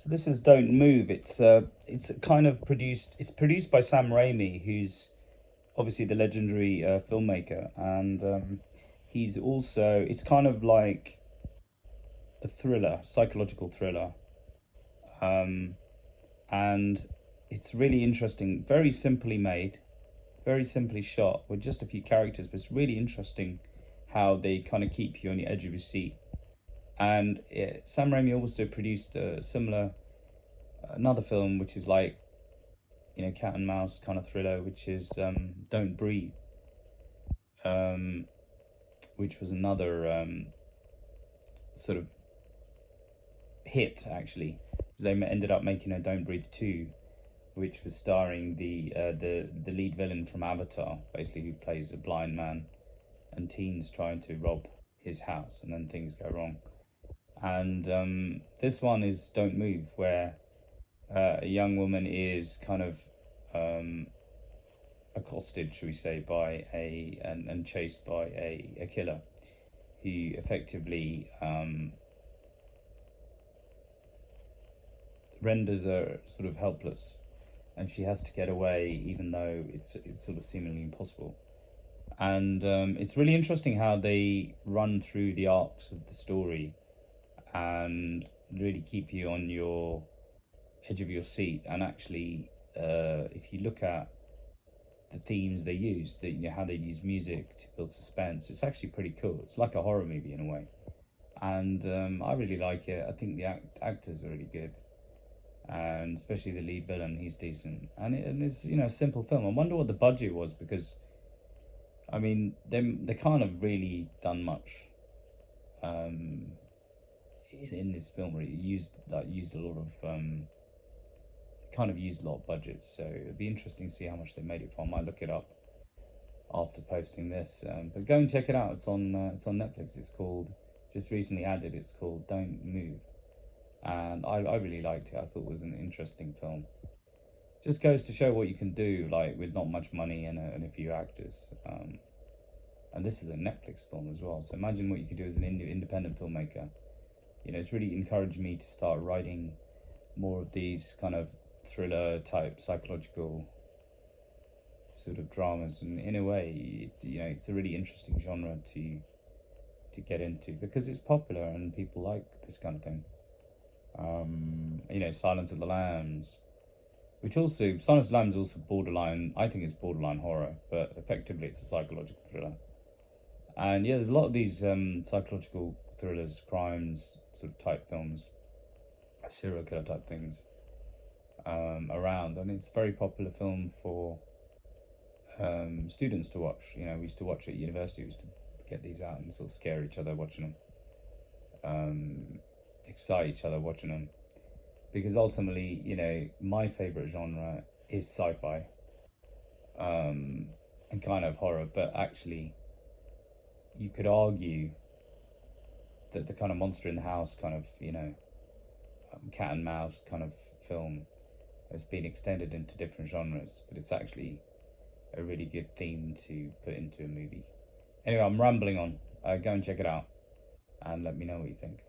So this is Don't Move. It's kind of produced. It's produced by Sam Raimi, who's obviously the legendary filmmaker, and he's also. It's kind of like a thriller, psychological thriller, um, and it's really interesting. Very simply made, very simply shot with just a few characters, but it's really interesting how they kind of keep you on the edge of your seat. And Sam Raimi also produced a similar another film which is like cat and mouse kind of thriller, which is Don't Breathe, um, which was another sort of hit actually. They ended up making a Don't Breathe 2, which was starring the lead villain from Avatar, basically, who plays a blind man and teens trying to rob his house, and then things go wrong. And this one is Don't Move, where a young woman is kind of accosted, should we say, by and chased by a killer who effectively renders her sort of helpless, and she has to get away, even though it's sort of seemingly impossible. And it's really interesting how they run through the arcs of the story and really keep you on your edge of your seat. And actually, if you look at the themes they use, how they use music to build suspense, it's actually pretty cool. It's like a horror movie in a way, and I really like it. I think the actors are really good, and especially the lead villain, he's decent. And it's a simple film. I wonder what the budget was, because I mean they can't have really done much in this film. Really used a lot of used a lot of budget, so it'd be interesting to see how much they made it for. I might look it up after posting this, but go and check it out. It's on Netflix. It's called, just recently added, it's called Don't Move, and I really liked it. I thought it was an interesting film. Just goes to show what you can do, like, with not much money and a few actors. And this is a Netflix film as well, so imagine what you could do as an independent filmmaker. It's really encouraged me to start writing more of these kind of thriller type psychological sort of dramas, and in a way it's a really interesting genre to get into, because it's popular and people like this kind of thing. Silence of the Lambs, Silence of the Lambs is also borderline, I think it's borderline horror, but effectively it's a psychological thriller. And yeah, there's a lot of these psychological thrillers, crimes sort of type films, serial killer type things around, and it's a very popular film for students to watch. We used to watch at university. We used to get these out and sort of scare each other watching them, excite each other watching them, because ultimately, my favorite genre is sci-fi, and kind of horror, but actually you could argue that the kind of monster in the house kind of cat and mouse kind of film has been extended into different genres, but it's actually a really good theme to put into a movie. Anyway, I'm rambling on. Go and check it out and let me know what you think.